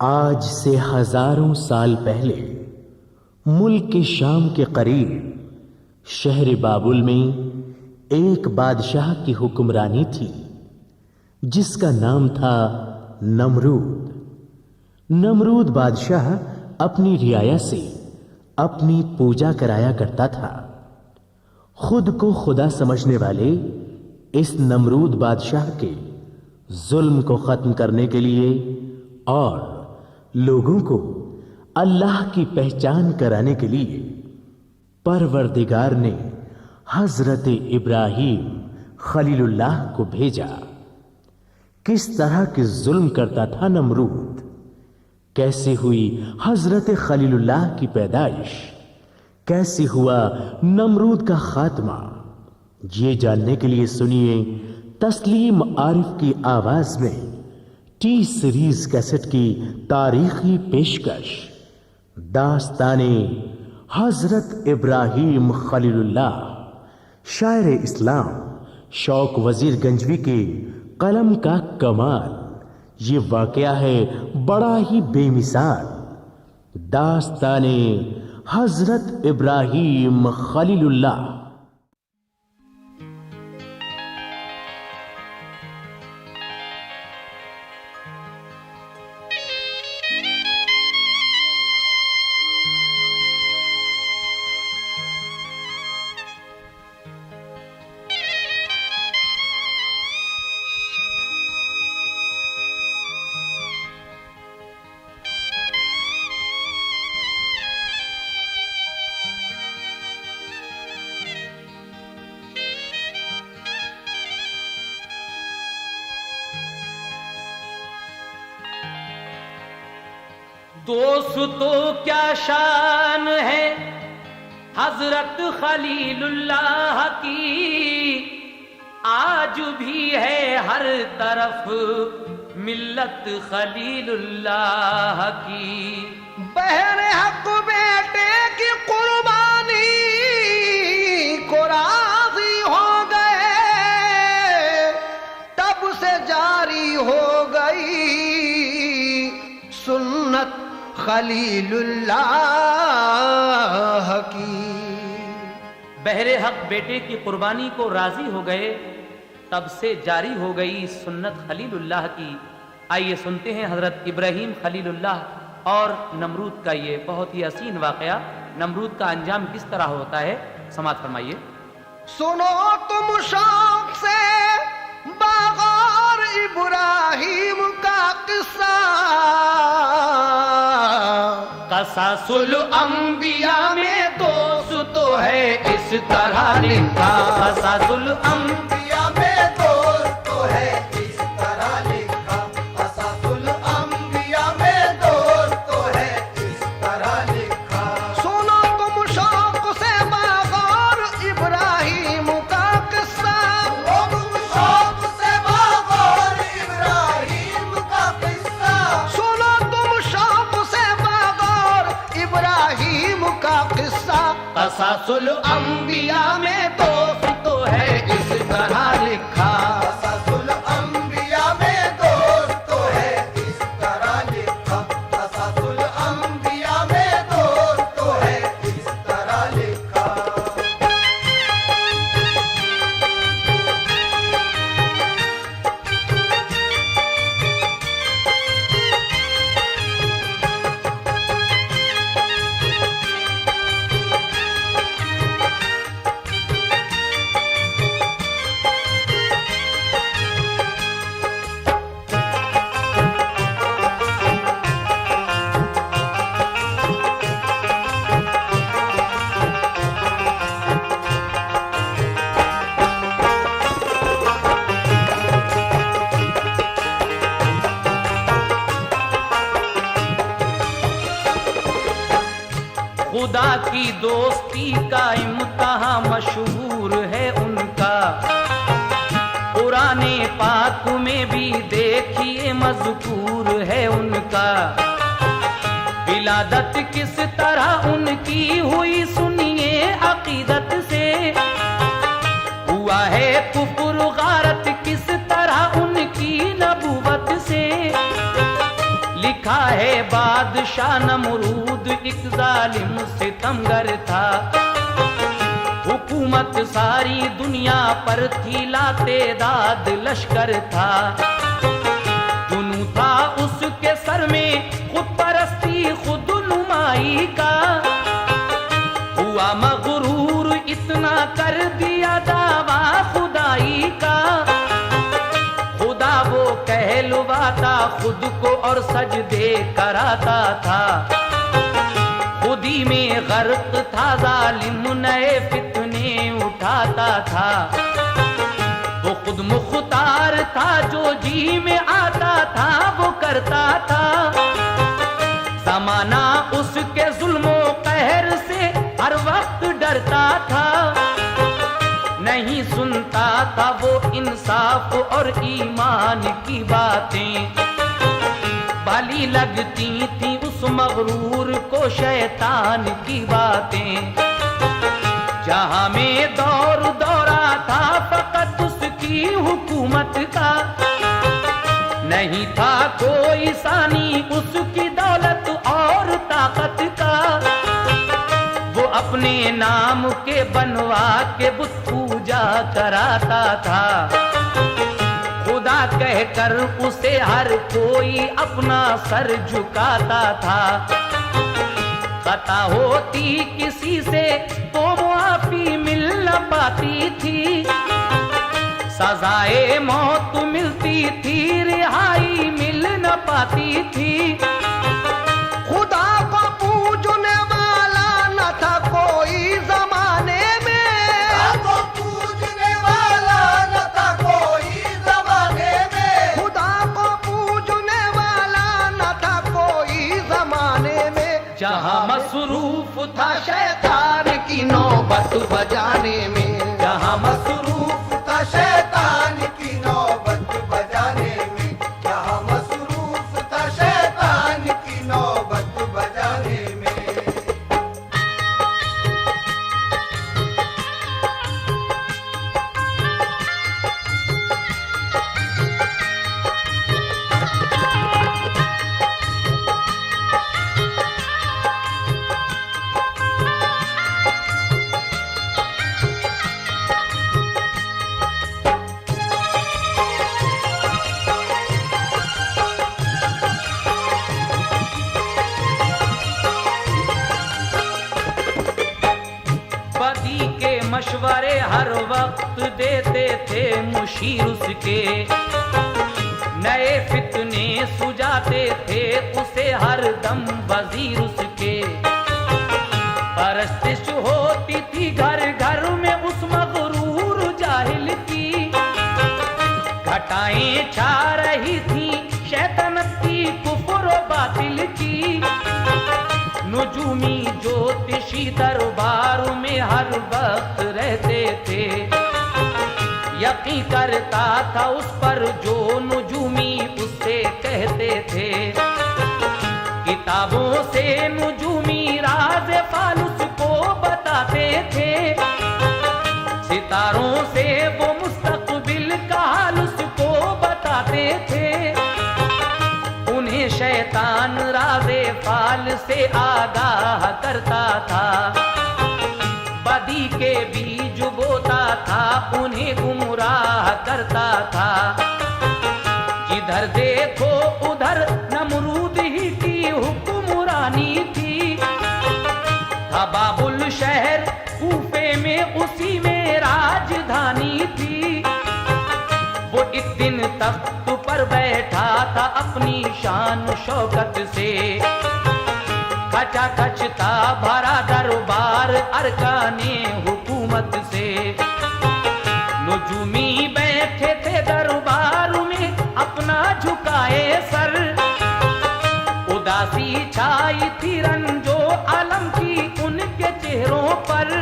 आज से हजारों साल पहले मुल्क के शाम के करीब शहर बाबुल में एक बादशाह की हुक्मरानी थी जिसका नाम था नमरूद। नमरूद बादशाह अपनी रियाया से अपनी पूजा कराया करता था। खुद को खुदा समझने वाले इस नमरूद बादशाह के जुल्म को खत्म करने के लिए और लोगों को अल्लाह की पहचान कराने के लिए परवरदिगार ने हजरत इब्राहिम खलीलुल्लाह को भेजा। किस तरह के जुल्म करता था नमरूद, कैसे हुई हजरत खलीलुल्लाह की पैदाइश, कैसे हुआ नमरूद का खात्मा, ये जानने के लिए सुनिए तस्लीम आरिफ की आवाज में टी सीरीज कैसेट की तारीखी पेशकश दास्ताने हजरत इब्राहिम खलीलुल्लाह, शायर इस्लाम शौक वजीर गंजवी के कलम का कमाल। ये वाकया है बड़ा ही बेमिसाल। दास्ताने हजरत इब्राहिम खलीलुल्लाह। दोस्तों क्या शान है हजरत खलीलुल्लाह की, आज भी है हर तरफ मिल्लत खलीलुल्लाह की। बहरे हक बेटे की कुर्बानी को राजी हो गए, तब से जारी हो गई सुन्नत खलीलुल्लाह की। बहरे हक बेटे की कुर्बानी को राजी हो गए, तब से जारी हो गई सुन्नत खलीलुल्लाह की। आइए सुनते हैं हजरत इब्राहिम खलीलुल्लाह और नमरूद का ये बहुत ही हसीन वाकया। नमरूद का अंजाम किस तरह होता है, समाअत फरमाइए। सुनो तुम शौक से बाग़ार इब्राहिम का किस्सा, कसासुल अंबिया में दोस्त तो है इस तरह लिखा। कसासुल अंबिया में दोस्त तो है इस तरह लिखा। कसासुल अंबिया में दोस्त तो है इस तरह लिखा। सुनो तुम शौक से बाग़ार इब्राहिम का किस्सा, तुम शौक से बाग़ार इब्राहिम का किस्सा। सुनो तुम शौक से बाग़ार इब्राहिम का किस्सा। कसासुल अंबिया में दोस्त तो है इस तरह लिखा। कसासुल अंबिया में दोस्त तो है इस तरह लिखा। कसासुल अंबिया में दोस्त तो है इस तरह लिखा। खुदा की दोस्ती का इम्तिहा मशहूर है उनका, पुराने पाक में भी देखिए मज़कूर है उनका। विलादत किस तरह उनकी हुई सुनिए अकीदत से, हुआ है कुफ्र गारत किस तरह उनकी नबुवत से। लिखा है बादशाह नमरूद एक जालिम सितमगर था। हुकूमत सारी दुनिया पर थी, लाते दाद लश्कर था। जुनू था उसके सर में खुद परस्ती खुद नुमाई का। हुआ मगरूर इतना कर दिया दावा खुदाई का। खुदा वो कहलवाता खुद को और सजदे कराता था। खुदी में गर्क था जालिम नए फितने उठाता था। वो खुद मुख्तार था जो जी में आता था वो करता था। ज़माना उसके जुल्मों कहर से हर वक्त डरता था। नहीं सुनता था वो इंसाफ और ईमान की बातें। भली लगती थी उस मगरूर को शैतान की बातें। जहां में दौर दौरा था फकत उसकी हुकूमत का। नहीं था कोई सानी उसकी दौलत और ताकत का। वो अपने नाम के बनवा के बुत पूजा कराता था। खुदा कहकर उसे हर कोई अपना सर झुकाता था। खता होती किसी से तो मुआफी मिल न पाती थी। सजाए मौत मिलती थी, रिहाई मिल न पाती थी। खुदा को पूजने वाला न था कोई जमाने में। खुदा को पूजने वाला न था कोई जमाने में। खुदा को पूजने वाला न था कोई जमाने में। जहां मसरूफ था शैतान की नौबत बजाने में। जहां मसरूफ था शैतान की नौबत बजाने में। जहां मसरूफ था शैतान की नौबत बजाने में। बदी के मशवरे हर वक्त देते थे मुशीर उसके। नए फितने सुझाते थे उसे हर दम वजीर उसके। परस्तिश होती थी घर घर में उस मगरूर जाहिल की। घटाएं छा रही थी शैतानत की कुफर व बातिल की। नुजूमी ज्योतिषी दरबार में हर वक्त रहते थे। यकीन करता था उस पर जो नुजूमी उससे कहते थे। किताबों से नुजूमी राज फालुस को बताते थे। सितारों से वो मुस्तकबिल का हाल उसको बताते थे। उन्हें शैतान राज़े फाल से आगाह करता था। बदी के बीज बोता था उन्हें गुमराह करता था। जिधर देखो उधर नमरूद ही की हुक्मरानी थी। था बाबुल शहर कूफे में उसी में राजधानी थी। वो एक दिन तख्त पर बैठा था अपनी शान शौकत से। खचाखच था भरा दरबार अरकाने हुकूमत से। नुजूमी बैठे थे दरबार में अपना झुकाए सर। उदासी छाई थी रंजो आलम की उनके चेहरों पर।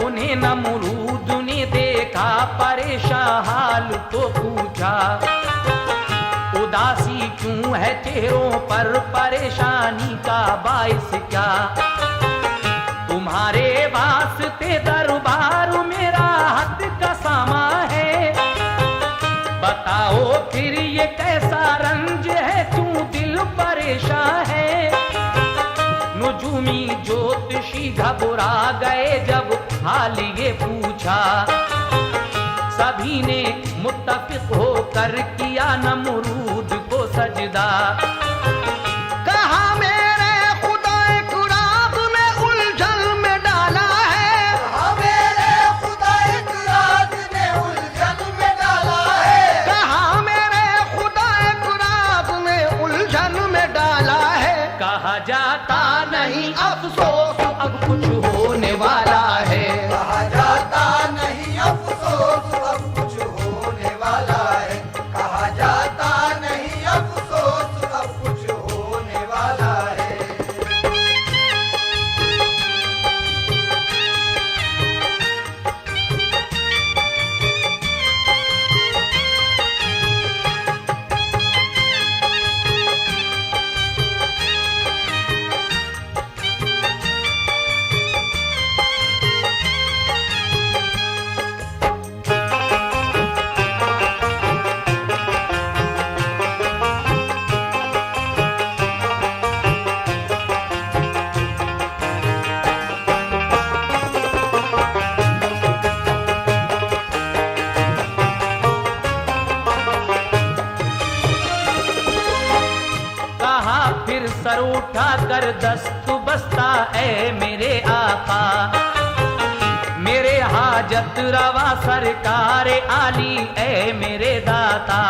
उन्हें नमरूद ने देखा परेशान हाल तो पूछा। उदासी क्यों है चेहरों पर, परेशानी का बाइस क्या? तुम्हारे वास्ते दरबार मेरा हद का सामा है। बताओ फिर ये कैसा रंज है, क्यों अंदेशा है। नुजूमी ज्योतिषी घबरा गए जब हाल ये पूछा, सभी ने मुत्तफिक होकर किया नमरूद को सजदा। कहा मेरे खुदा कुराब में उलझन में डाला है, कहा मेरे खुदा कुराब ने उलझन में डाला है, कहा मेरे खुदा कुराब ने उलझन में डाला है। कहा जाता नहीं अफसोस अब कुछ होने वाला है, कहा जाता नहीं अफसोस अब कुछ होने वाला है, कहा जाता नहीं अफसोस अब कुछ होने वाला है। फिर सर उठा कर दस्तु बस्ता ऐ मेरे आका, मेरे हाजत रवा सरकार आली ऐ मेरे दाता।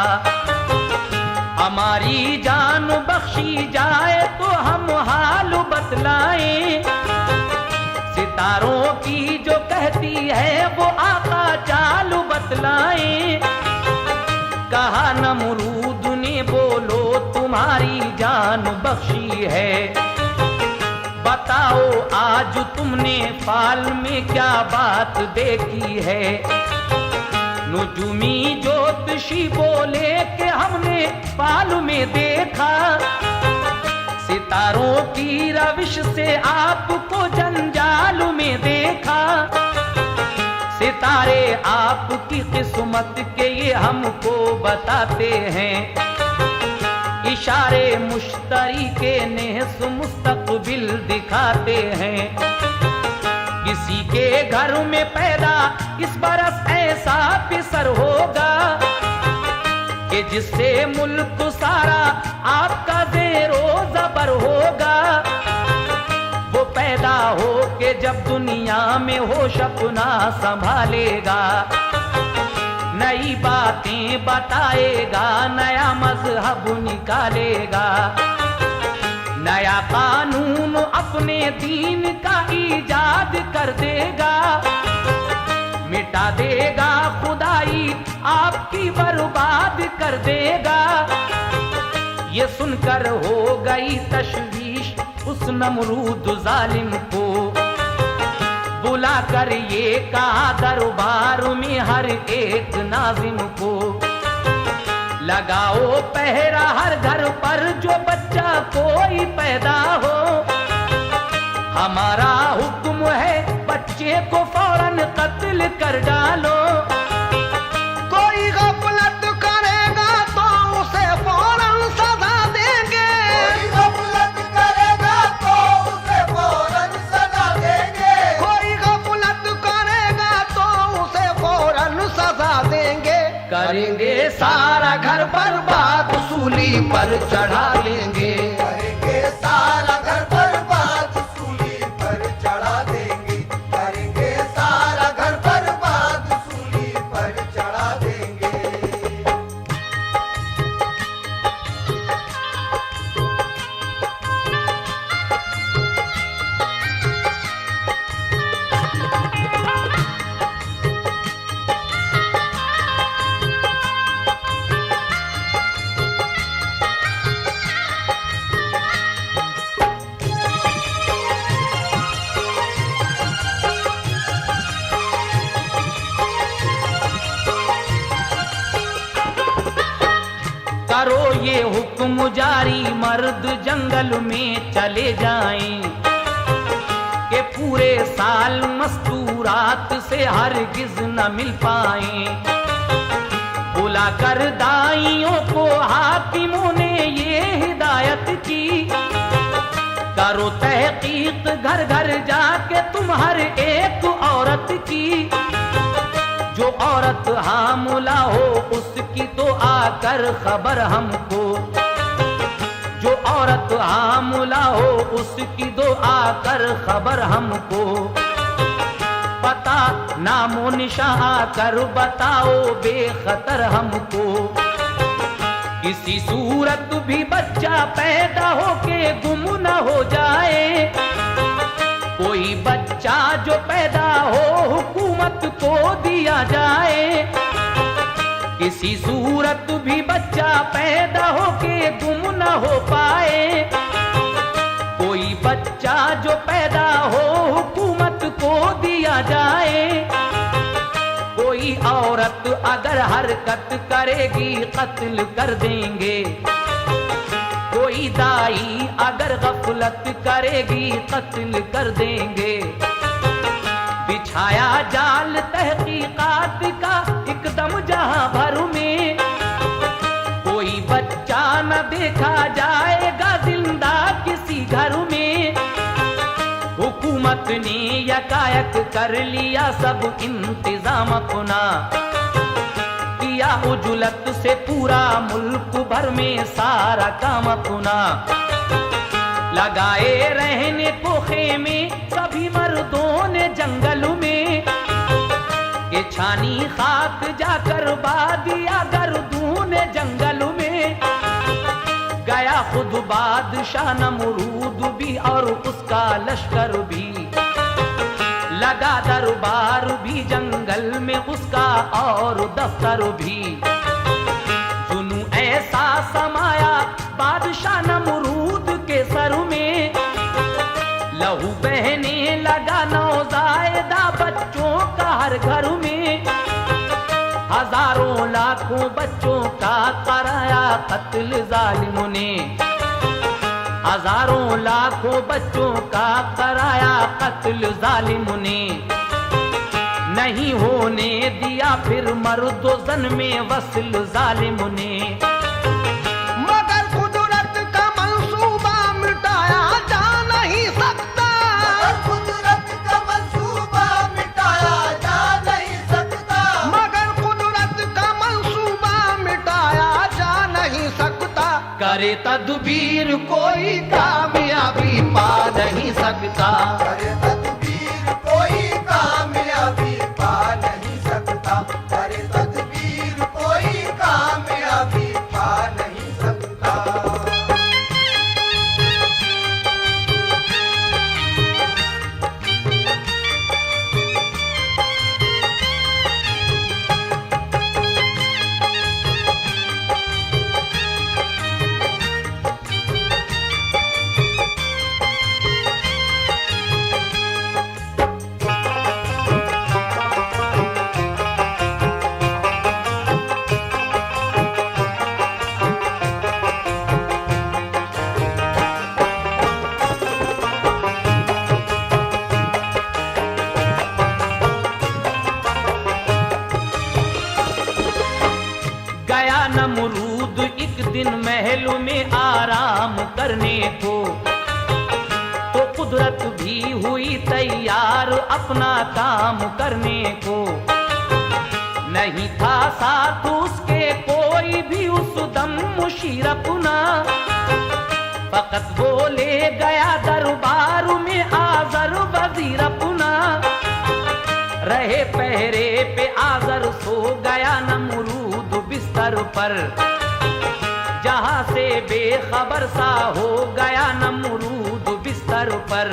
हमारी जान बख्शी जाए तो हम हाल बतलाएं, सितारों की जो कहती है वो आका चालू बतलाएं। कहा नमरूद ने बोलो तुम्हारी जान बख्शी है, बताओ आज तुमने फाल में क्या बात देखी है। नुजूमी ज्योतिषी बोले कि हमने फाल में देखा, सितारों की रविश से आपको जंजाल में देखा। सितारे आपकी किस्मत के ये हमको बताते हैं, इशारे मुश्तरी के नेहस मुस्तकबिल दिखाते हैं। किसी के घर में पैदा इस बरस ऐसा पिसर होगा कि जिससे मुल्क सारा आपका ज़ेरो ज़बर होगा। वो पैदा हो के जब दुनिया में होश अपना संभालेगा, नई बातें बताएगा, नया मजहब निकालेगा, नया कानून अपने दीन का ईजाद कर देगा, मिटा देगा खुदाई आपकी बर्बाद कर देगा। ये सुनकर हो गई तशवीश उस नमरूद जालिम को, बुलाकर ये कहा दरबार में हर एक नाजिम को, लगाओ पहरा हर घर पर जो बच्चा कोई पैदा हो। हमारा हुक्म है बच्चे को फौरन कत्ल कर डालो। कोई गफलत करेगा तो उसे फौरन सजा देंगे, कोई गफलत करेगा तो उसे फौरन सजा देंगे, कोई गफलत करेगा तो उसे फौरन सजा देंगे। करेंगे सारा घर बर्बाद सूली पर चढ़ा लेंगे, करेंगे सारा घर बर्बाद सूली पर चढ़ा देंगे, करेंगे सारा घर बर्बाद सूली पर चढ़ा देंगे। करो ये हुक्म जारी मर्द जंगल में चले जाएं, कि पूरे साल मस्तूरात से हरगिज न मिल पाएं। बुलाकर दाइयों को हाकिमों ने ये हिदायत हिदायत की। करो तहकीक घर घर जाके तुम हर एक औरत की। जो औरत हामुला हो उसकी तो आकर खबर हमको। जो औरत हामुला हो उसकी दो आकर खबर हमको। पता नामो निशा आकर बताओ बेखतर हमको। किसी सूरत भी बच्चा पैदा होके गुम न हो जाए। कोई बच्चा जो पैदा हो हुकूमत को दिया जाए। किसी सूरत भी बच्चा पैदा होके गुम न हो पाए। कोई बच्चा जो पैदा हो हुकूमत को दिया जाए। कोई औरत अगर हरकत करेगी कत्ल कर देंगे। कोई दाई अगर गफलत करेगी कत्ल कर देंगे। बिछाया जाल तहकीकात का एकदम जहां भर में। कोई बच्चा न देखा जाएगा जिंदा किसी घर में। हुकूमत ने यकायक कर लिया सब इंतजाम अपना। किया उजुलत से पूरा मुल्क भर में सारा काम अपना। लगाए रहने को खेमे सभी मर्दों ने जंगल में। ये छानी खाक जाकर बादिया गर्दून जंगल में। गया खुद बादशाह नमरूद भी और उसका लश्कर भी। लगा दरबार भी जंगल में उसका और दफ्तर भी। जुनू ऐसा समाया बादशाह नमरूद के सर में। लहू बहने लगा नौजायदा बच्चों का हर घर में। हजारों लाखों बच्चों का कराया कत्ल जालिमों ने। हजारों लाखों बच्चों का कराया कत्ल जालिमों ने। नहीं होने दिया फिर मर्दो जन में वस्ल जालिमों ने। मगर कुदरत का मंसूबा मिटाया जा नहीं सकता। मगर कुदरत का मंसूबा मिटाया जा नहीं सकता। मगर कुदरत का मंसूबा मिटाया जा नहीं सकता। करे तदबीर कोई कामयाबी पा नहीं सकता। करे तदबीर कोई कामयाबी पा नहीं सकता। करे तदबीर कोई कामयाबी पा नहीं सकता। नमरूद एक दिन महल में आराम करने को। तो कुदरत भी हुई तैयार अपना काम करने को। नहीं था साथ उसके कोई भी उस दम मुशीर अपना। फकत बोले गया दरबार में आजर वजीर अपना। रहे पहरे पे आजर सो गया नमरूद बिस्तर पर। जहां से बेखबर सा हो गया नमरूद बिस्तर पर।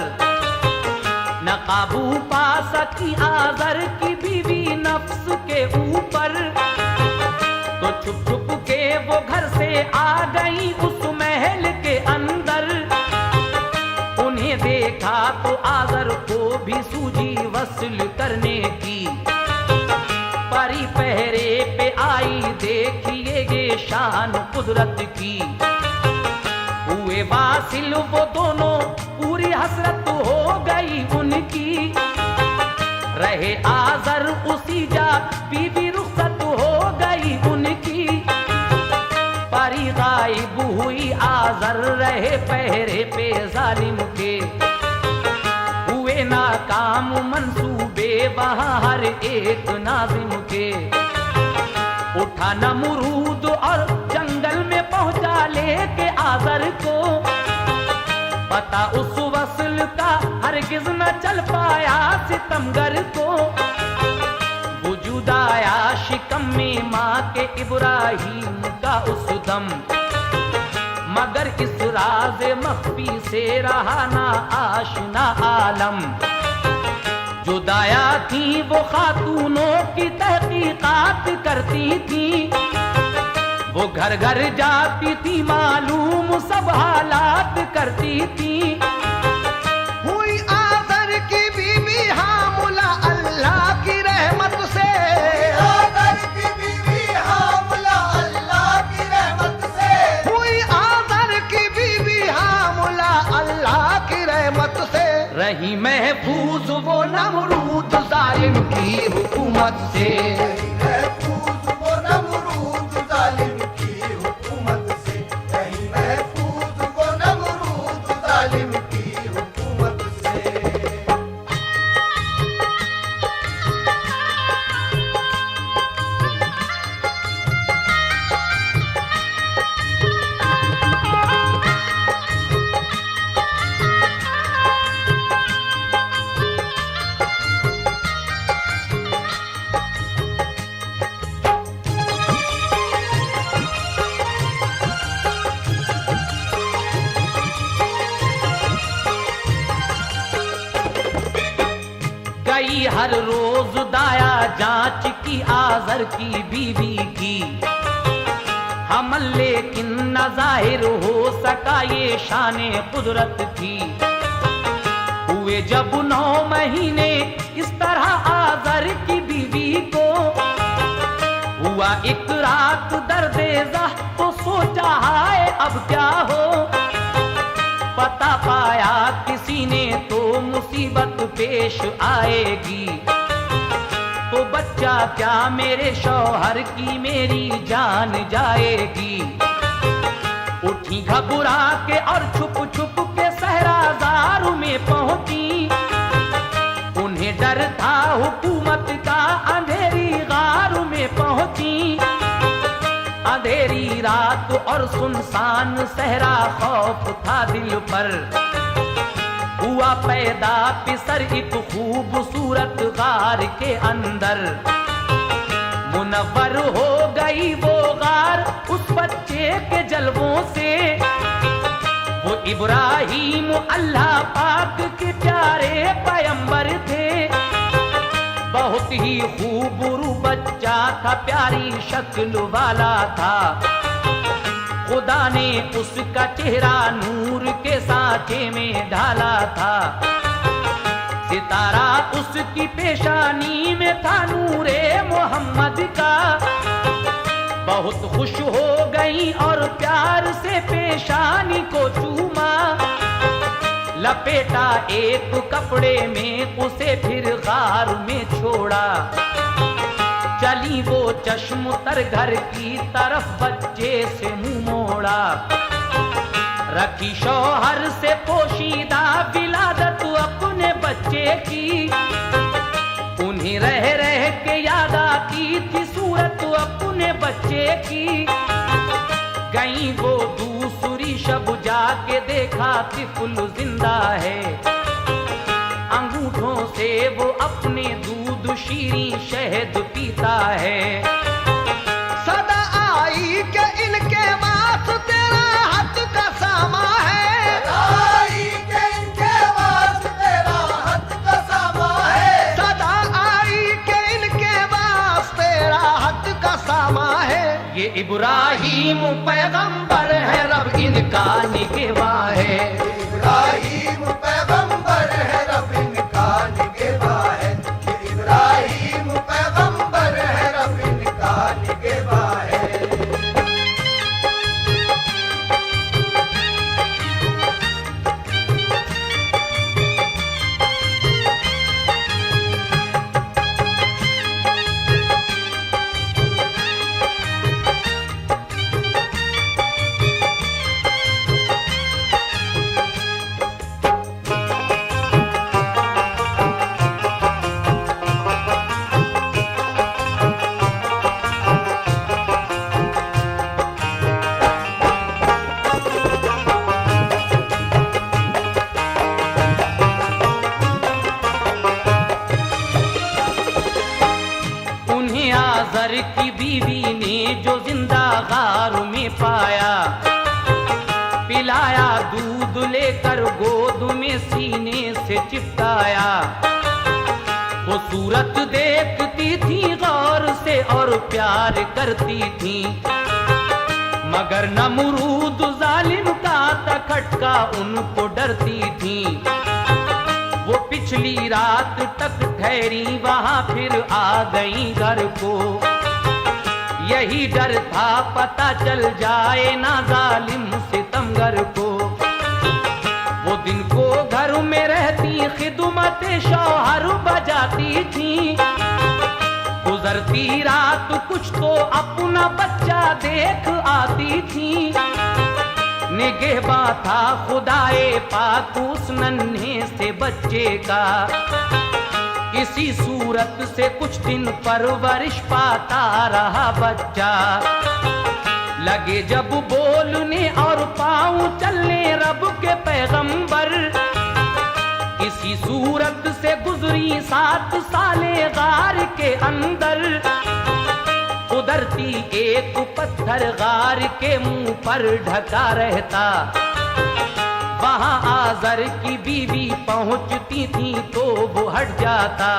न काबू पा सकी आजर की बीवी नफ्स के ऊपर। तो छुप छुप के वो घर से आ गई उस महल के अंदर। उन्हें देखा तो आजर को भी सूझी वस्ल करने की। परी पहरे पे आई देखिए ये शान कुदरत की। हुए वासिल वो दोनों पूरी हसरत हो गई उनकी। रहे आजर उसी जा बीवी रुखसत हो गई उनकी। परी गायब हुई आजर रहे पहरे पे जालिम के, हुए नाकाम मंसूबे वहां हर एक नाजिम के। उठा नमरूद और जंगल में पहुंचा लेके आजर को, पता उस वसल का हरगिज न चल पाया सितमगर को। वजूद आया शिकम में माँ के इब्राहिम का उस दम, मगर इस राज मख्फी से रहा ना आशना आलम। जुदाया थी वो खातूनों की तहकीकात करती थी, वो घर घर जाती थी मालूम सब हालात करती थी। हुई आदर की बीवी हामुला अल्लाह की रहमत से, आदर की बीवी हामुला अल्लाह की रहमत से, हुई आदर की बीवी हामुला अल्लाह की रहमत से। रही महफूज वो नमरूद जालिम की हुकूमत से, महफूज वो नमरूद जालिम की हुकूमत से, रही महफूज वो नमरूद जालिम की हुकूमत से। गई हर रोज दाया जांच की आजर की बीवी की, हमल लेकिन न जाहिर हो सका ये शाने कुदरत थी। हुए जब 9 महीने इस तरह आजर की बीवी को, हुआ एक रात दर्द-ए-ज़ह तो सोचा हाय अब क्या हो। पता पाया किसी ने तो मुसीबत पेश आएगी, तो बच्चा क्या मेरे शौहर की मेरी जान जाएगी। उठी घबरा के और छुप छुप के सहराज़ार में पहुंची, उन्हें डर था हुकूमत का अंधेरी गार में पहुंची। अंधेरी रात और सुनसान सहरा खौफ था दिल पर, हुआ पैदा पिसर एक खूबसूरत गार के अंदर। मुनव्वर हो गई वो गार उस बच्चे के जलवों से, वो इब्राहिम अल्लाह पाक के प्यारे पैगंबर थे। बहुत ही खूबरू बच्चा था, प्यारी शक्ल वाला था। खुदा ने उसका चेहरा नूर के सांचे में ढाला था। सितारा उसकी पेशानी में था नूरे मोहम्मद का। बहुत खुश हो गई और प्यार से पेशानी को चूमा, लपेटा एक कपड़े में उसे फिर गार में छोड़ा। चली वो चश्म तर घर की तरफ बच्चे से मुंह मोड़ा। रखी शौहर से पोशीदा विलादत अपने बच्चे की, उन्हें रह रह के याद आती थी सूरत अपने बच्चे की। गई वो दूसरी शब जाके देखा तिफुल जिंदा है, अंगूठों से वो अपने दूध शीरी शहद पीता है। सदा आई के इनके वास्ते राहत का सामा है, आई के इनके वास्ते राहत का सामा है। सदा आई के इनके वास्ते राहत का सामा है। ये इब्राहिम पैगंबर है, रब इनका निगहबान है। इब्राहिम पैगंबर है, रब इनका निगहबान है। ये इब्राहिम पैगंबर है, रब इनका निगहबान है। बीवी ने जो जिंदा गार में पाया, पिलाया दूध लेकर गोद में सीने से चिपकाया। वो सूरत देखती थी गौर से और प्यार करती थी, मगर नमरूद जालिम का खटका उनको डरती थी। वो पिछली रात तक ठहरी वहां, फिर आ गई घर को। यही डर था पता चल जाए ना जालिम सितमगर को। वो दिन को घर में रहती खिदमत शौहर बजाती थी, गुजरती रात कुछ तो अपना बच्चा देख आती थी। निगहबां था खुदाए पाक उस नन्हे से बच्चे का, किसी सूरत से कुछ दिन परवरिश पाता रहा बच्चा। लगे जब बोलने और पाँव चलने रब के पैगंबर, किसी सूरत से गुजरी 7 साले गार के अंदर। उधरती एक पत्थर गार के मुंह पर ढका रहता, वहां आजर की बीवी पहुंचती थी तो वो हट जाता।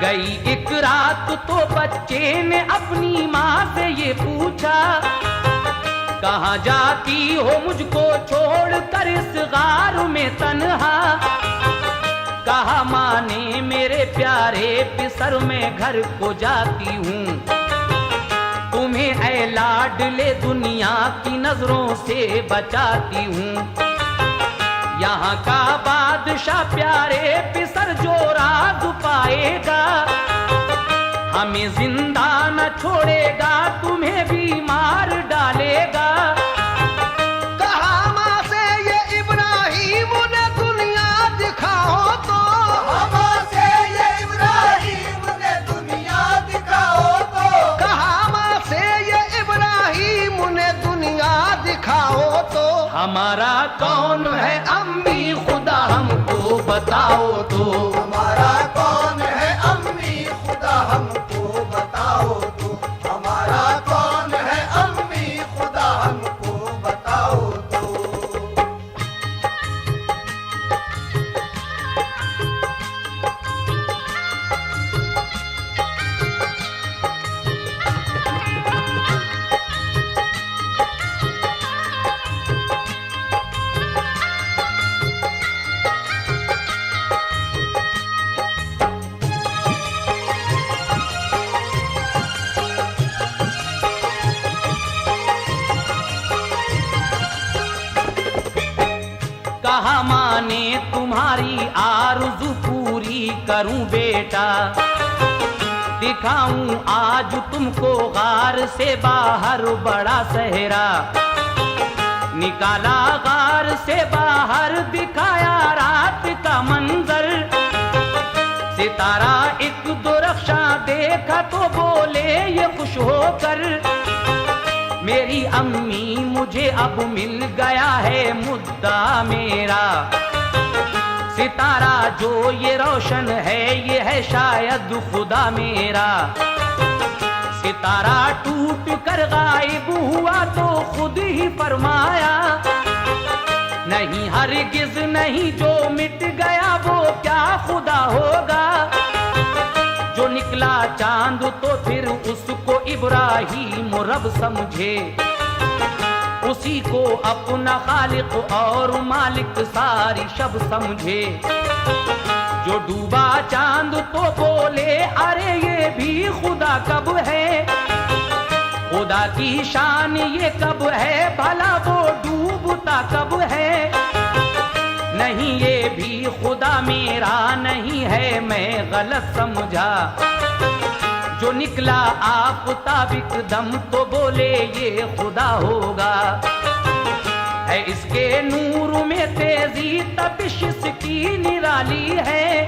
गई एक रात तो बच्चे ने अपनी माँ से ये पूछा, कहाँ जाती हो मुझको छोड़ कर इस गार में तन्हा। कहा माँ ने मेरे प्यारे पिसर में घर को जाती हूँ, तुम्हें ऐ लाडले दुनिया की नजरों से बचाती हूँ। यहाँ का बादशाह प्यारे पिसर जो राज पाएगा, हमें जिंदा न छोड़ेगा, तुम्हें भी मार डालेगा। कहा माँ से ये इब्राहिम ने दुनिया दिखाओ तो, माँ से ये इब्राहिम ने दुनिया दिखाओ तो, कहा माँ से ये इब्राहिम ने दुनिया दिखाओ तो। हमारा कौन है अम्मी खुदा हमको बताओ तो, हमारा कौन है अम्मी खुदा हमको बताओ तो, हमारा कौन है अम्मी खुदा हमको बताओ तो। कहा माँ ने तुम्हारी आरज़ू पूरी करूं बेटा, दिखाऊं आज तुमको गार से बाहर बड़ा सहरा। निकाला गार से बाहर दिखाया रात का मंजर, सितारा एक दो रक्षा देखा तो बोले ये खुश होकर, मेरी अम्मी मुझे अब मिल गया है मुद्दा मेरा। सितारा जो ये रोशन है ये है शायद खुदा मेरा। सितारा टूट कर गायब हुआ तो खुद ही फरमाया, नहीं हरगिज नहीं जो मिट गया वो क्या खुदा होगा। जो निकला चांद तो फिर उसको इब्राहिम रब समझे, उसी को अपना खालिक और मालिक सारी शब समझे। जो डूबा चांद तो बोले अरे ये भी खुदा कब है, खुदा की शान ये कब है, भला वो डूबता कब है। नहीं ये भी खुदा मेरा नहीं है मैं गलत समझा। जो निकला आफताब एकदम तो बोले ये खुदा होगा। है इसके नूर में तेजी तपिश इसकी निराली है,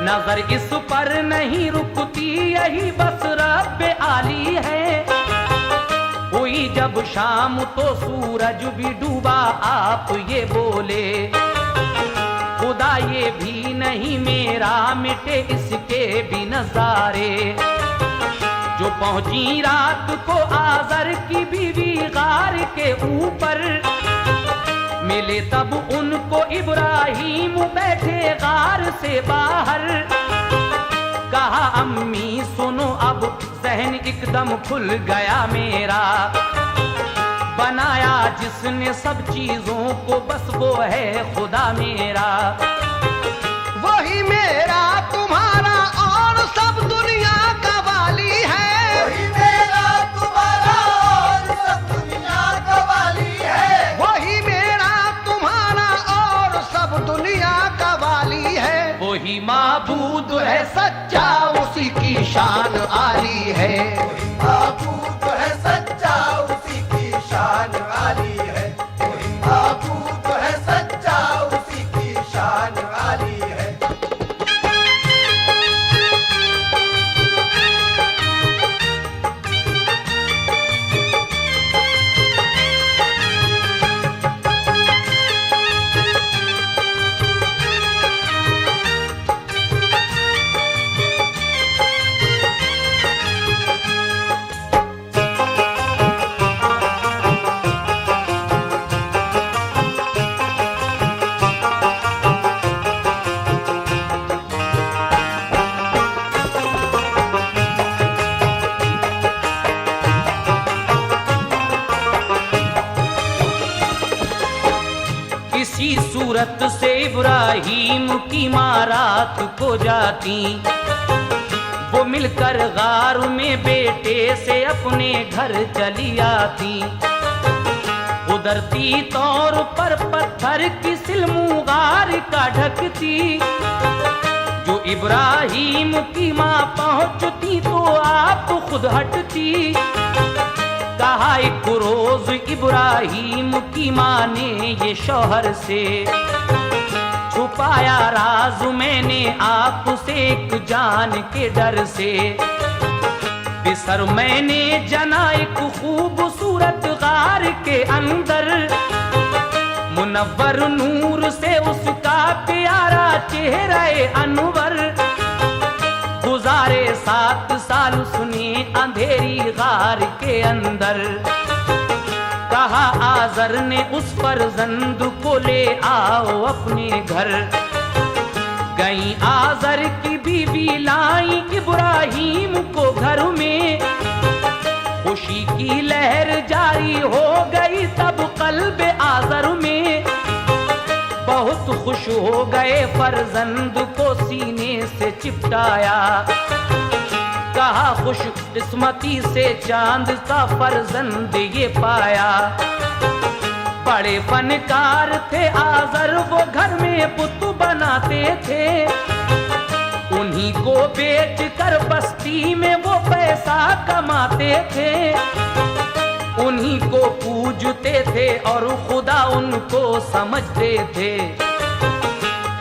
नजर इस पर नहीं रुकती यही बस रब आली है। हुई जब शाम तो सूरज भी डूबा आप ये बोले, खुदा ये भी नहीं मेरा मिटे इसके भी नजारे। जो पहुंची रात को आजर की बीवी गार के ऊपर, मिले तब उनको इब्राहिम बैठे गार से बाहर। कहा अम्मी सुनो अब जहन एकदम खुल गया मेरा, बनाया जिसने सब चीजों को बस वो है खुदा मेरा। वही मेरा तुम्हारा और सब दुनिया का वाली है, वही मेरा तुम्हारा और सब दुनिया का वाली है, वही मेरा तुम्हारा और सब दुनिया का वाली है। वही माबूद है सच्चा उसी की शान आली है, वही माबूद है सच्चा उसी की शान आली है, वही माबूद है सच्चा उसी की शान आली है। किसी सूरत से इब्राहिम की माँ रात को जाती, वो मिलकर गार में बेटे से अपने घर चली आती। उधरती तौर पर पत्थर की सिलमू गार का ढकती, जो इब्राहिम की माँ पहुंचती तो आप खुद हटती। कहा एक रोज इब्राहिम की माँ ने ये शौहर से छुपाया राज मैंने आपसे एक जान के डर से। बिसर मैंने जना एक खूबसूरत गार के अंदर, मुनव्वर नूर से उसका प्यारा चेहरा अनवर। गुजारे 7 साल उसने अंधेरी गार के अंदर। कहा आजर ने उस फर्जंद को ले आओ अपने घर। गई आजर की बीवी लाई इब्राहिम को घर में, खुशी की लहर जारी हो गई तब कल्ब आजर में। बहुत खुश हो गए फर्जंद को सीने से चिपटाया, कहा खुश किस्मती से चांद सा फर्जंद ये पाया। बड़े फनकार थे आजर वो घर में पुत बनाते थे, उन्हीं को बेच कर बस्ती में वो पैसा कमाते थे। उन्हीं को पूजते थे और खुदा उनको समझते थे।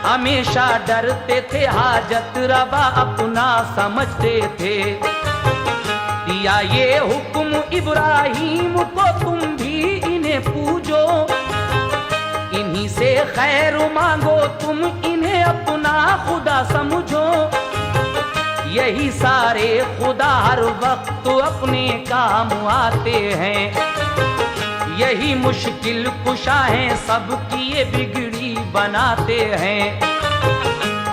हमेशा डरते थे हाजत रवा अपना समझते थे। दिया ये हुक्म इब्राहिम को तुम भी इन्हें पूजो, इन्हीं से खैर मांगो तुम इन्हें अपना खुदा समझो। यही सारे खुदा हर वक्त अपने काम आते हैं, यही मुश्किल कुशा है सबकी ये बिगड़ी बनाते हैं।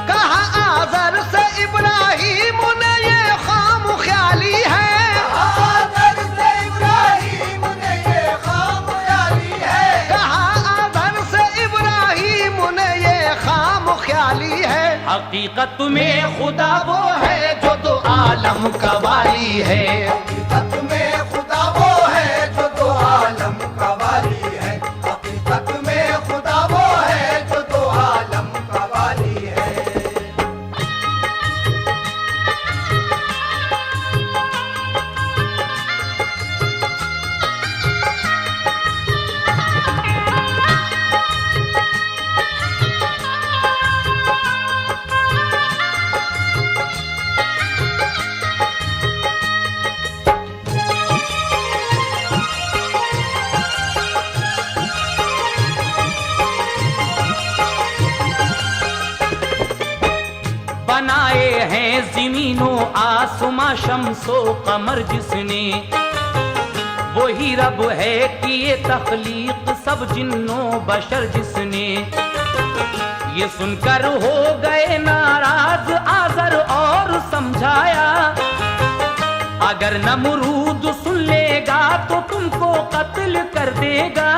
कहा आजर से इब्राहिम ने ये खाम ख्याली है, आजर से इब्राहिम ने ये खाम ख्याली है। कहा आजर से इब्राहिम ने ये खाम ख्याली है। हकीकत में खुदा वो है जो दो आलम का वाली है, हकीकत में खुदा वो है जो दो आलम का वाली है। हकीकत में खुदा वो है जो दो आलम का वाली है। हैं ज़मीनो आसमां शम्सो कमर जिसने, वही रब है कि ये तख्लीक सब जिन्नो बशर जिसने। ये सुनकर हो गए नाराज आज़र और समझाया, अगर नमरूद सुन लेगा तो तुमको कत्ल कर देगा।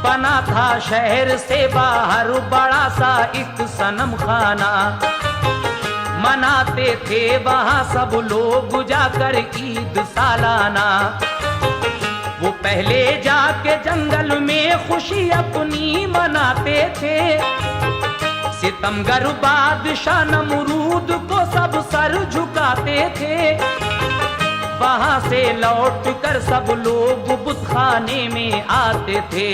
बना था शहर से बाहर बड़ा सा एक सनम खाना, मनाते थे वहां सब लोग जाकर ईद सालाना। वो पहले जाके जंगल में खुशी अपनी मनाते थे, सितमगर बादशाह नमरूद को सब सर झुकाते थे। वहां से लौट कर सब लोग बुतखाने में आते थे,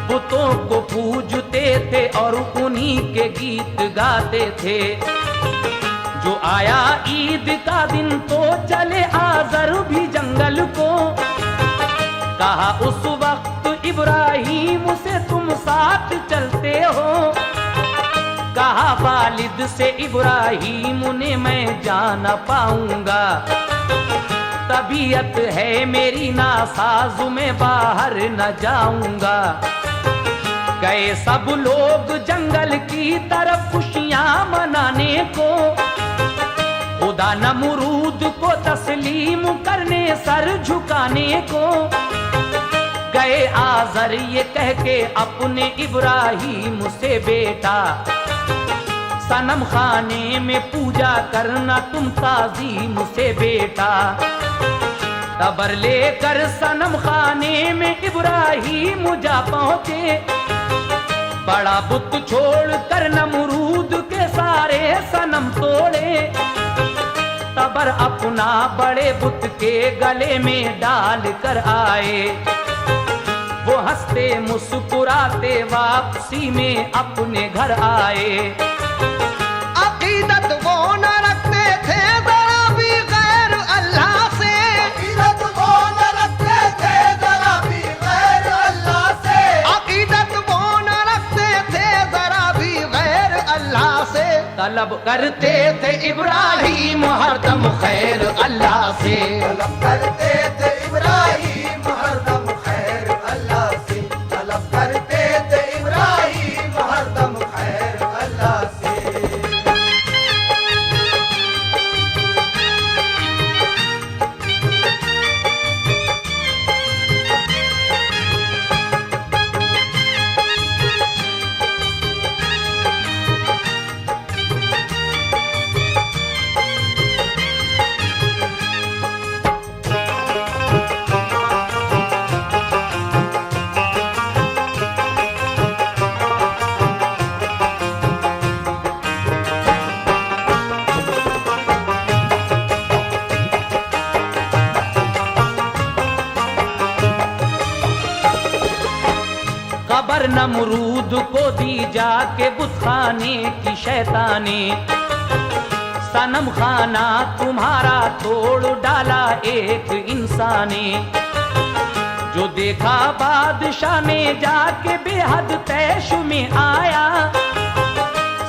बुतों को पूजते थे और उन्हीं के गीत गाते थे। जो आया ईद का दिन तो चले आज़र भी जंगल को, कहा उस वक्त इब्राहिम से तुम साथ चलते हो। कहा वालिद से इब्राहिम ने मैं जा न पाऊंगा, तबीयत है मेरी नासाज़ में बाहर न जाऊंगा। गए सब लोग जंगल की तरफ खुशियां मनाने को, खुदा नमरूद को तस्लीम करने सर झुकाने को। गए आज़र ये कह के अपने इब्राहिम से, बेटा सनम खाने में पूजा करना तुम ताज़ीम से बेटा। तबर लेकर सनम खाने में इब्राहिम जा पहुंचे, बड़ा बुत छोड़ कर नमरूद के सारे सनम तोड़े। तबर अपना बड़े बुत के गले में डाल कर आए, वो हंसते मुस्कुराते वापसी में अपने घर आए। अकीदत वो न रखते थे जरा भी गैर अल्लाह से, अकीदत वो न रखते थे जरा भी गैर अल्लाह से, अकीदत वो न रखते थे जरा भी गैर अल्लाह से। तलब करते थे इब्राहिम हरदम खैर अल्लाह से, तलब करते थे इब्राहिम हरदम खैर अल्लाह से, तलब करते थे इब्राहिम हरदम खैर अल्लाह से। खबर नमरूद को दी जाके बुतखाने की शैताने, सनम खाना तुम्हारा तोड़ डाला एक इंसाने। जो देखा बादशाह ने जाके बेहद तैश में आया,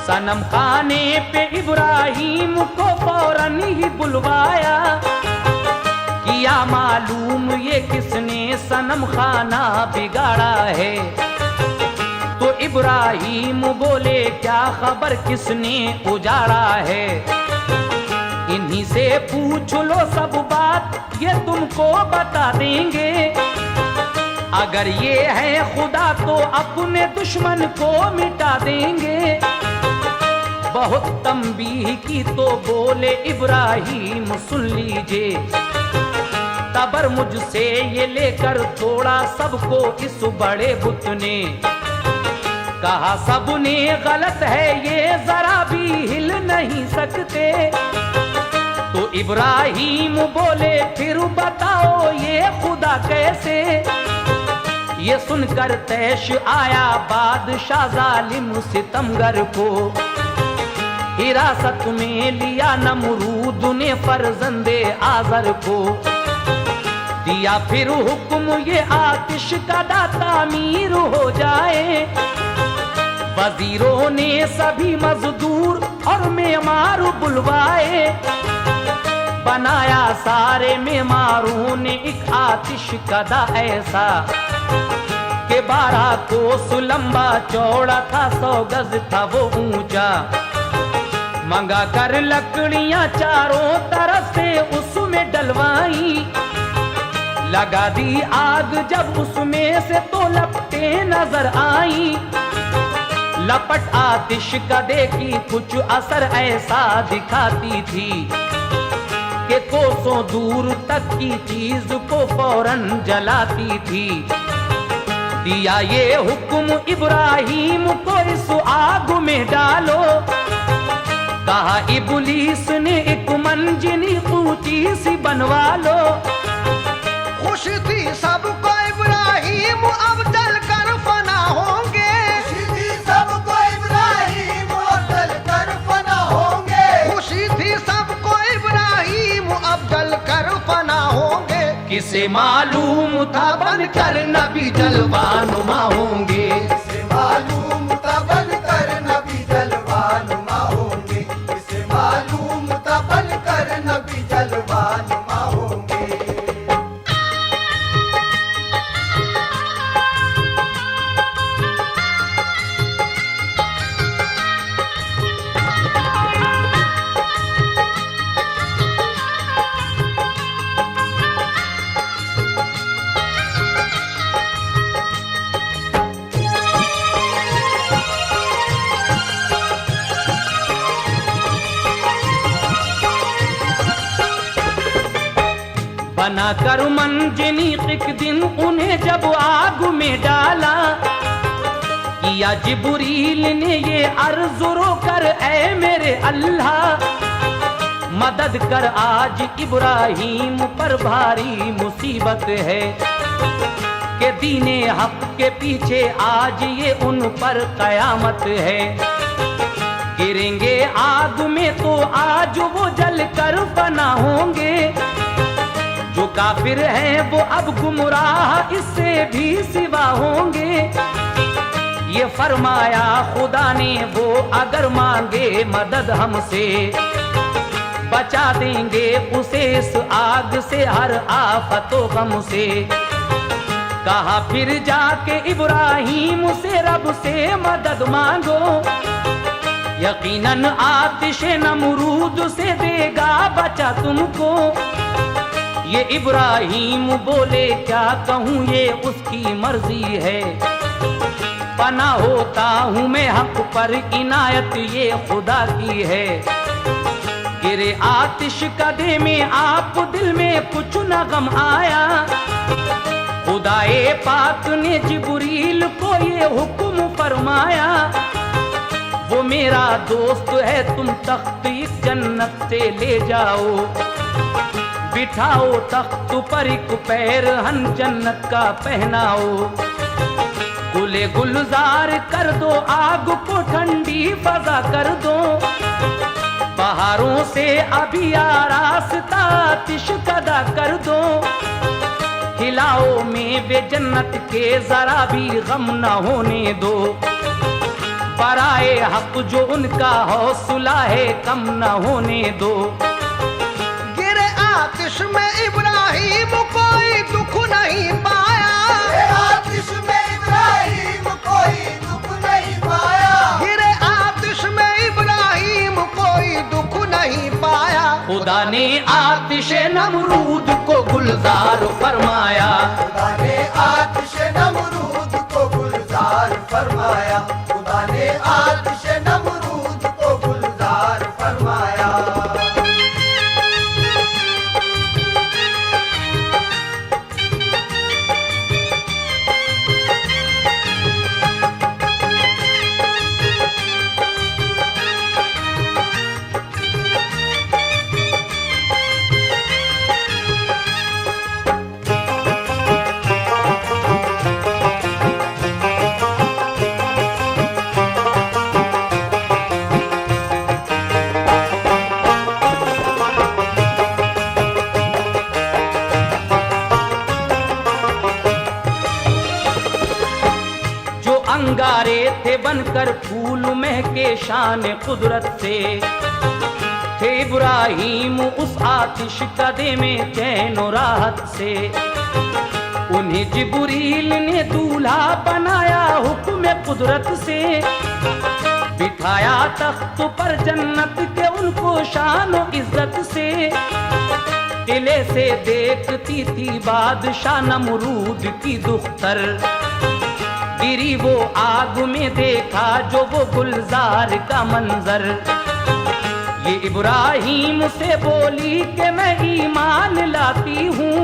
सनम खाने पे इब्राहिम को फौरन ही बुलवाया। किया मालूम ये किसने सनम खाना बिगाड़ा है, तो इब्राहिम बोले क्या खबर किसने उजाड़ा है। इन्हीं से पूछ लो सब बात ये तुमको बता देंगे, अगर ये है खुदा तो अपने दुश्मन को मिटा देंगे। बहुत तंबीह की तो बोले इब्राहिम सुन लीजिए, तबर मुझसे ये लेकर थोड़ा सबको इस बड़े बुत ने। कहा सबने गलत है ये जरा भी हिल नहीं सकते। तो इब्राहिम बोले फिर बताओ ये खुदा कैसे। ये सुनकर तैश आया बादशाह जालिम सितमगर को, हिरासत में लिया नमरूद ने फर्जंदे आज़र को। दिया फिर हुक्म ये आतिश का दाता मीर हो जाए, वजीरों ने सभी मजदूर और मेमार बुलवाए, बनाया सारे मेमारों ने एक आतिश कदा ऐसा कि 12 कोस लंबा चौड़ा था, 100 गज था वो ऊंचा। मंगा कर लकड़ियां चारों तरफ से उसमें डलवाई, लगा दी आग जब उसमें से तो लपटें नजर आई। लपट आतिश का देखी कुछ असर ऐसा दिखाती थी कि कोसों दूर तक की चीज को फौरन जलाती थी। दिया ये हुक्म इब्राहिम को इस आग में डालो, कहा इब्लीस ने एक मंजिनी ऊंची सी बनवा लो। खुश थी सबको इब्राहिम अब जल कर फना होंगे, खुशी थी सबको इब्राहिम अब जल कर फना होंगे, खुशी थी सबको इब्राहिम अब जल कर फना होंगे। किसे मालूम था बनकर नबी जलवानुमा होंगे, किसे मालूम था बनकर नबी जलवानुमा होंगे, किसे मालूम था बनकर नबी जलवानुमा होंगे। बना कर मंजिनी एक दिन उन्हें जब आग में डाला, किया जिब्रील ने ये अर्ज रो कर ऐ मेरे अल्लाह, मदद कर आज इब्राहिम पर भारी मुसीबत है कि दीने हक के पीछे आज ये उन पर कयामत है। गिरेंगे आग में तो आज वो जल कर फना होंगे, जो काफिर हैं वो अब गुमराह इससे भी सिवा होंगे। ये फरमाया खुदा ने वो अगर मांगे मदद हमसे, बचा देंगे उसे इस आग से हर आफतो गम से। कहा फिर जाके इब्राहिम से रब से मदद मांगो, यकीनन आतिश नमरूद से देगा बचा तुमको। ये इब्राहिम बोले क्या कहूँ ये उसकी मर्जी है, पना होता हूँ मैं हक पर इनायत ये खुदा की है। गिरे आतिश कदे में आप दिल में कुछ न गम आया, खुदाए पाक ने जिब्रील को ये हुक्म फरमाया, वो मेरा दोस्त है तुम तख्त इस जन्नत से ले जाओ, बिठाओ तख्त पर एक पैर हन जन्नत का पहनाओ। गुले गुलजार कर दो आग को ठंडी फजा कर दो, पहाड़ों से अभी आरास्ता आतिश कदा कर दो। हिलाओ में बे जन्नत के जरा भी गम न होने दो, बराए हक जो उनका हौसला है कम न होने दो। आतिश में इब्राहिम कोई दुख नहीं पाया, आतिश में इब्राहिम कोई दुख नहीं पाया, गिरे आतिश में इब्राहिम कोई दुख नहीं पाया। खुदा ने आतिश नमरूद को गुलजार फरमाया, खुदा ने आतिश नमरूद को गुलजार फरमाया, खुदा ने आतिश नमरूद को गुलजार फरमाया। अंगारे थे बनकर फूल महके शान कुदरत से, थे इब्राहीम उस आतिश कदे में चैन और राहत से। उन्हें जिब्रील ने दूल्हा बनाया हुक्म कुदरत से, बिठाया तख्त पर जन्नत के उनको शान और इज्जत से। किले से देखती थी बादशाह नमरूद की दुख्तर, गिरी वो आग में देखा जो वो गुलजार का मंजर। ये इब्राहीम से बोली कि मैं ईमान लाती हूँ,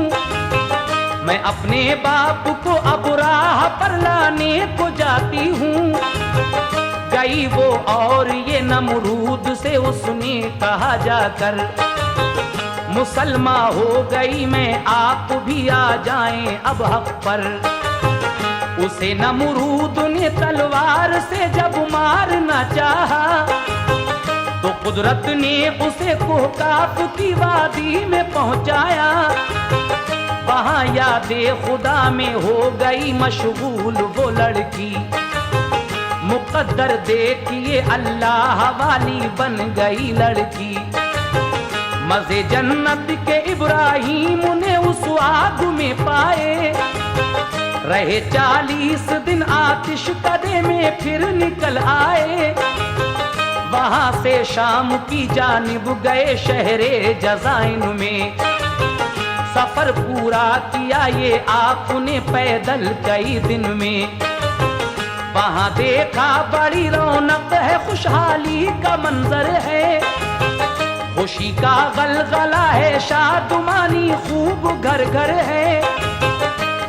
मैं अपने बाप को अब राह पर लाने को जाती हूँ। गई वो और ये नमरूद से उसने कहा जाकर, मुसलमा हो गई मैं, आप भी आ जाएं अब हक पर। उसे नमरूद ने तलवार से जब मारना चाहा, तो कुदरत ने उसे कोहकाफ की वादी में पहुंचाया। वहां यादे खुदा में हो गई मशगूल वो लड़की, मुकद्दर देखिए अल्लाह वाली बन गई लड़की। मजे जन्नत के इब्राहीम ने उस आग में पाए, रहे 40 दिन आतिश कदे में फिर निकल आए। वहां से शाम की जानिब गए शहरे जज़ाइन में, सफर पूरा किया ये आपने पैदल कई दिन में। वहां देखा बड़ी रौनक है, खुशहाली का मंजर है, खुशी का गलगला है, शादमानी खूब घर घर है।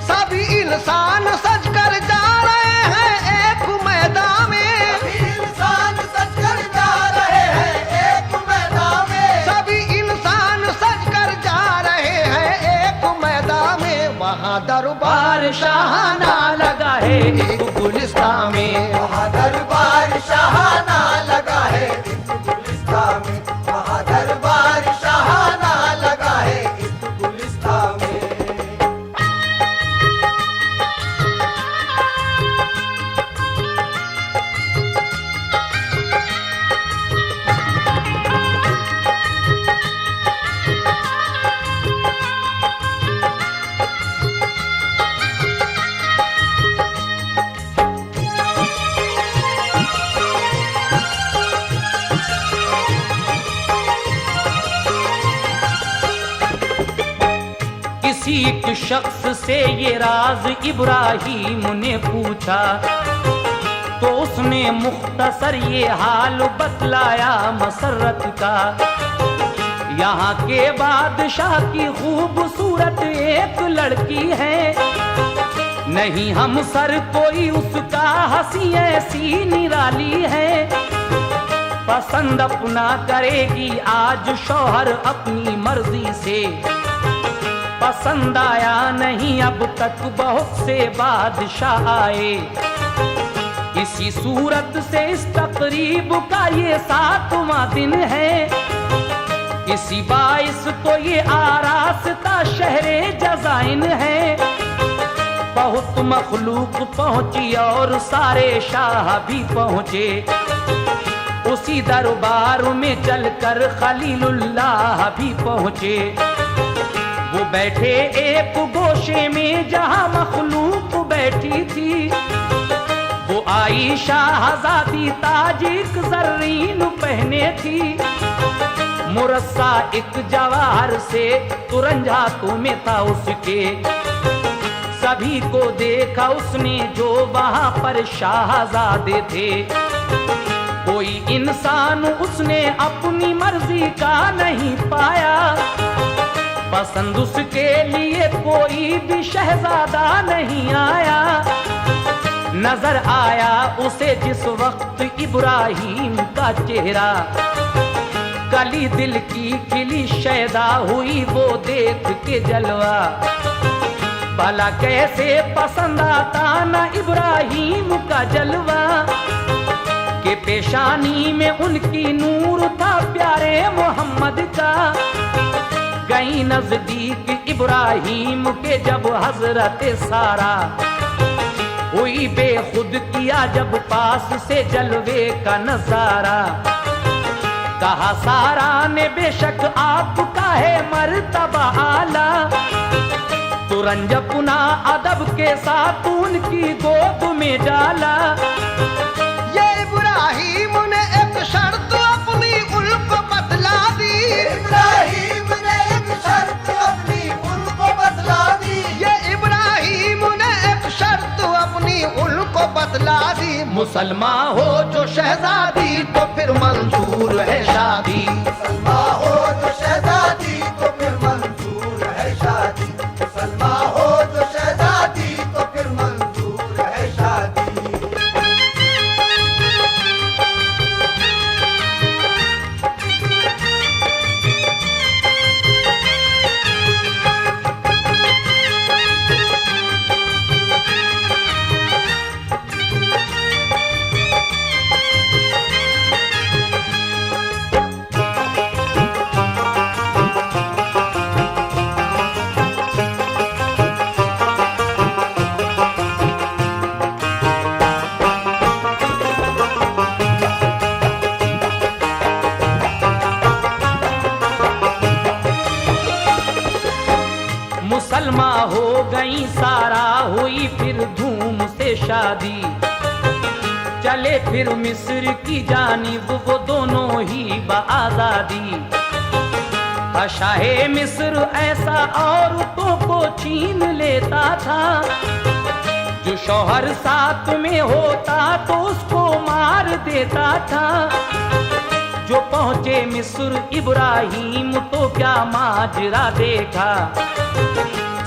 सभी इंसान सज कर जा रहे हैं एक मैदान में, सभी इंसान सज कर जा रहे हैं एक मैदान में, सभी इंसान सज कर जा रहे हैं एक मैदान में। वहाँ दरबार शाहाना लगा है गुलिस्तान में, वहाँ दरबार शाहाना लगा है गुलिस्तान में, वहाँ दरबार शाहाना लगा है गुलिस्तान में। एक शख्स से ये राज इब्राहीम ने पूछा, तो उसने मुख्तसर ये हाल बतलाया मसरत का। यहाँ के बादशाह की खूबसूरत एक लड़की है, नहीं हम सर कोई उसका हंसी ऐसी निराली है। पसंद अपना करेगी आज शौहर अपनी मर्जी से, पसंद आया नहीं अब तक बहुत से बादशाह आए। इसी सूरत से इस तकरीब का ये 7वां दिन है, इसी बाइस तो ये आरास्ता शहरे जज़ाइन है। बहुत मखलूक पहुंची और सारे शाह भी पहुंचे, उसी दरबार में चलकर खलीलुल्लाह भी पहुंचे। वो बैठे एक गोशे में जहां मखलूक बैठी थी, वो आई शाहजादी ताजिक जर्रीन पहने थी। मुरस्सा एक जवाहर से तुरंजातों में था उसके, सभी को देखा उसने जो वहां पर शाहजादे थे। कोई इंसान उसने अपनी मर्जी का नहीं पाया, पसंद उसके लिए कोई भी शहजादा नहीं आया। नजर आया उसे जिस वक्त इब्राहीम का चेहरा, कली दिल की खिली शैदा हुई वो देख के जलवा। भला कैसे पसंद आता ना इब्राहीम का जलवा, के पेशानी में उनकी नूर था प्यारे मोहम्मद का। गई नजदीक इब्राहीम के जब हजरत सारा, हुई बेखुद किया जब पास से जलवे का नजारा, कहा सारा ने बेशक आपका है मर्तबा आला, तुरंज पुना अदब के साथ उनकी गोद में डाला। ये इब्राहिम ने एक शर्त अपनी उनको बतला दी, इब्राहिम ने एक शर्त अपनी उनको बतला दी, ये इब्राहिम ने एक शर्त अपनी उनको बतला दी। मुसलमान हो जो शहजादी तो फिर मंजूर है शादी, मुसलमान हो जो शहजादी तो फिर मंजूर है शादी, मुसलमान हो जो शहजादी तो फिर मंजूर है शादी। मुसलमान हो गई सारा, हुई फिर धूम से शादी, चले फिर मिस्र की जानिब वो दोनों ही बआज़ादी। शाहे मिस्र ऐसा औरतों को छीन लेता था, जो शौहर साथ में होता तो उसको मार देता था। जो पहुंचे मिस्र इब्राहिम तो क्या माजरा देखा,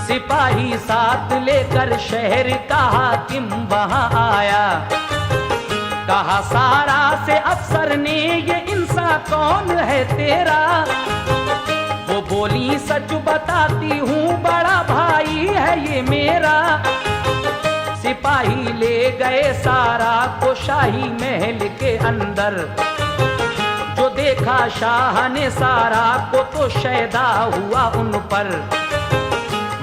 सिपाही साथ लेकर शहर का हाकिम वहां आया, कहा सारा से अफसर ने ये इंसान कौन है तेरा, वो बोली सच बताती हूँ बड़ा भाई है ये मेरा। सिपाही ले गए सारा को शाही महल के अंदर, जो देखा शाह ने सारा को तो शैदा हुआ उन पर,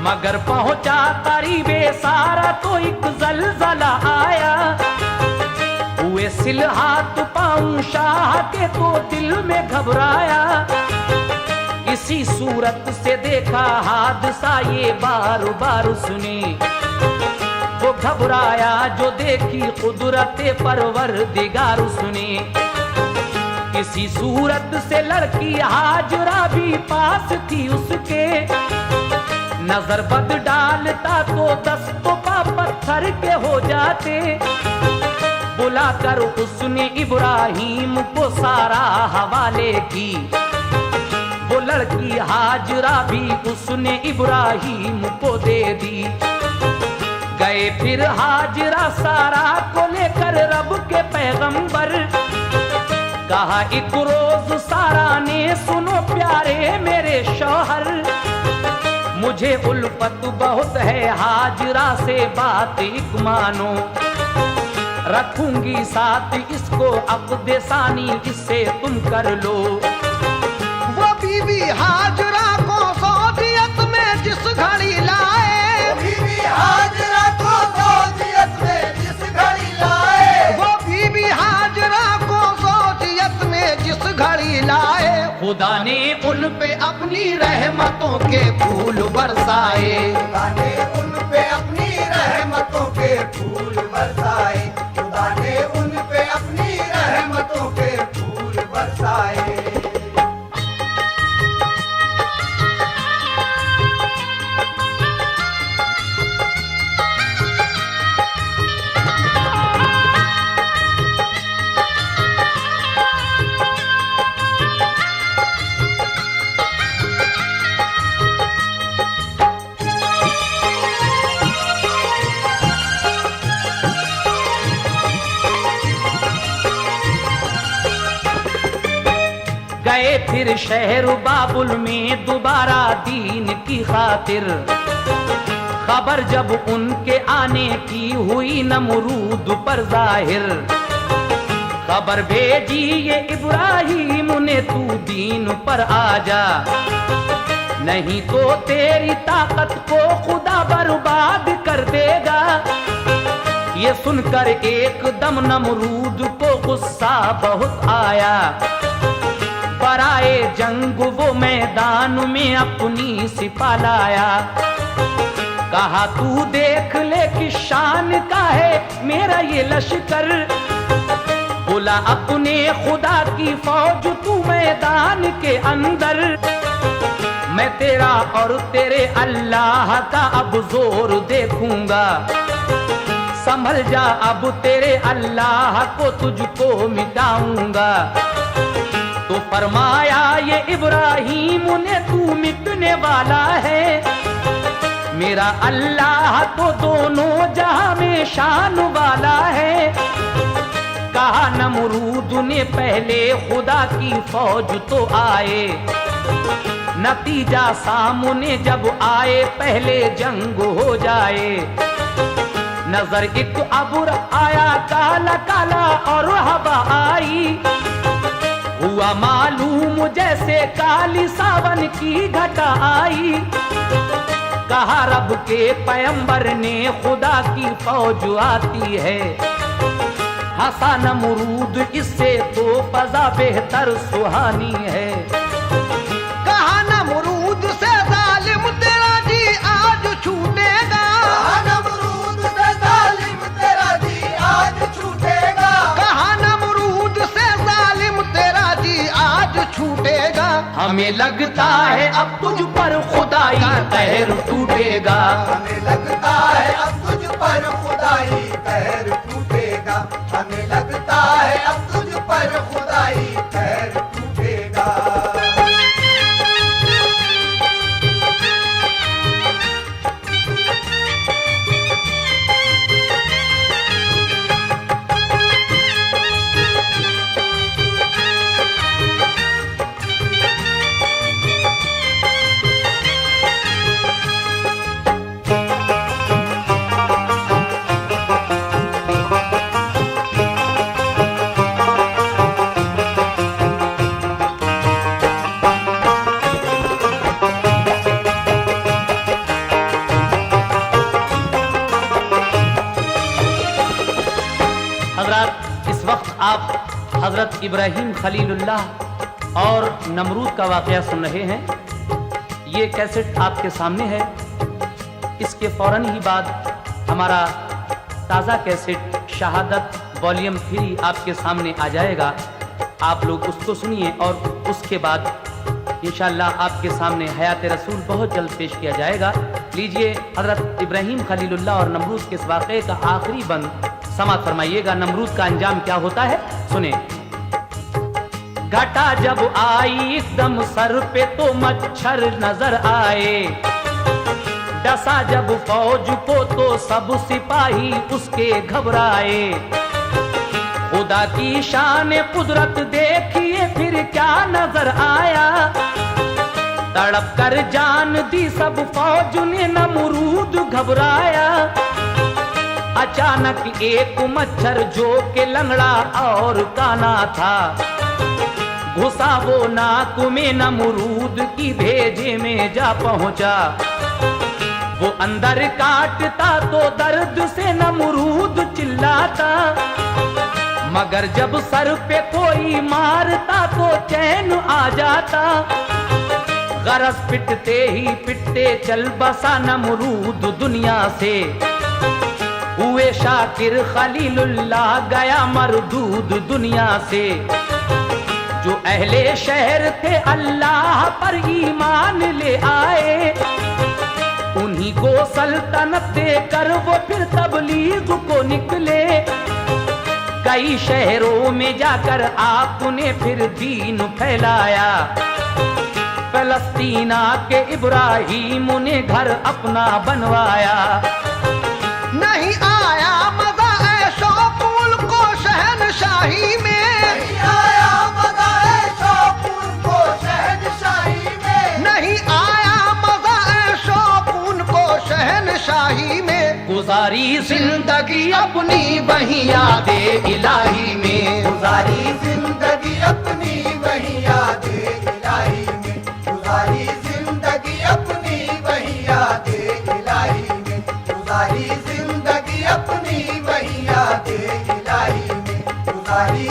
मगर पहुंचा करीबे सारा तो एक जलजला आया, हुए सिल हाथ पाँव शाह के तो दिल में घबराया। इसी सूरत से देखा हादसा ये बार बार सुने, वो घबराया जो देखी कुदरत परवरदिगार उसने। किसी सूरत से लड़की हाजरा भी पास थी उसके, नजर बद डालता तो दस्तों का पत्थर के हो जाते। बुलाकर उसने इब्राहिम को सारा हवाले की, वो लड़की हाजरा भी उसने इब्राहिम को दे दी। गए फिर हाजरा सारा को लेकर रब के पैगंबर, कहा एक रोज सारा ने सुनो प्यारे मेरे शौहर, मुझे उल्फत बहुत है हाजरा से बात एक मानो, रखूंगी साथ इसको अक़्द सानी इससे तुम कर लो। वो बीवी हाजरा को ज़ौजियत में जिस घड़ी लाए, वो बीवी हाजरा को ज़ौजियत में जिस घड़ी लाए, वो बीवी हाजरा को ज़ौजियत में जिस घड़ी लाए, खुदा ने उन पे अपनी रहमतों के फूल बरसाए, खुदा ने उन पे अपनी रहमतों के फूल बरसाए, खुदा ने उन पे अपनी रहमतों के फूल बरसाए। गए फिर शहर बाबुल में दोबारा दीन की खातिर, खबर जब उनके आने की हुई नमरूद पर जाहिर, खबर भेजी ये इब्राहिम ने तू दीन पर आ जा, नहीं तो तेरी ताकत को खुदा बर्बाद कर देगा। ये सुनकर एकदम नमरूद को गुस्सा बहुत आया। बराए जंग वो मैदान में अपनी सिपा लाया। कहा तू देख ले कि शान का है मेरा ये लश्कर। बोला अपने खुदा की फौज तू मैदान के अंदर। मैं तेरा और तेरे अल्लाह का अब जोर देखूंगा। संभल जा अब तेरे अल्लाह को तुझको मिटाऊंगा। तो फरमाया ये इब्राहिम ने तू मिटने वाला है। मेरा अल्लाह तो दोनों जहां में शान वाला है। कहा नमरूद ने पहले खुदा की फौज तो आए। नतीजा सामने जब आए पहले जंग हो जाए। नजर एक अबुर आया काला काला और हवा आई। हुआ मालूम जैसे काली सावन की घटा आई। कहा रब के पैगंबर ने खुदा की फौज आती है। हंसा नमरूद इससे तो फजा बेहतर सुहानी है। कहा नमरूद से जालिम तेरा जी आज छूटेगा। कहा नमरूद से जालिम तेरा जी आज छूटेगा। कहा नमरूद से जालिम तेरा जी आज छूटेगा। हमें लगता है अब तुझ पर खुदाई कहर टूटेगा। हमें लगता है अब तुझ पर खुदाई कहर टूटेगा। हमें लगता है अब तुझ पर खुदाई कहर टूटेगा। आप हजरत इब्राहिम खलीलुल्लाह और नमरूद का वाकया सुन रहे हैं। ये कैसेट आपके सामने है। इसके फौरन ही बाद हमारा ताज़ा कैसेट शहादत वॉल्यूम 3 आपके सामने आ जाएगा। आप लोग उसको सुनिए और उसके बाद इंशाअल्लाह आपके सामने हयात रसूल बहुत जल्द पेश किया जाएगा। लीजिए हजरत इब्राहिम खलीलुल्लाह और नमरूद के इस वाक़े का आखिरी बंद समाप्त फरमाइएगा। नमरूद का अंजाम क्या होता है सुने। घटा जब आई एकदम सर पे तो मच्छर नजर आए। डसा जब फौज को तो सब सिपाही उसके घबराए। खुदा की शान कुदरत देखिए फिर क्या नजर आया। तड़प कर जान दी सब फौज ने नमरूद घबराया। अचानक एक मच्छर जो के लंगड़ा और काना था घुसा वो नाक में नमरूद की भेजे में जा पहुंचा। वो अंदर काटता तो दर्द से नमरूद चिल्लाता। मगर जब सर पे कोई मारता तो चैन आ जाता। गरज पिटते ही पिटते चल बसा नमरूद दुनिया से। हुए शाकिर खलीलुल्लाह गया मरदूद दुनिया से। जो अहले शहर थे अल्लाह पर ईमान ले आए। उन्हीं को सल्तनत देकर वो फिर तबलीग को निकले। कई शहरों में जाकर आपने फिर दीन फैलाया। फलस्तीना के इब्राहिम ने घर अपना बनवाया। नहीं आया मजा ऐशो कुल को शहनशाही में। नहीं आया मजा ऐशो कुल को शहनशाही में। नहीं आया मजा ऐशो कुल को शहनशाही में। गुजारी जिंदगी अपनी वही यादे इलाही में। गुजारी जिंदगी अपनी वही यादे इलाही में। गुजारी जिंदगी अपनी वही यादे इलाही में। गुजारी जिंदगी अपनी वही याद इलाही में गुजारी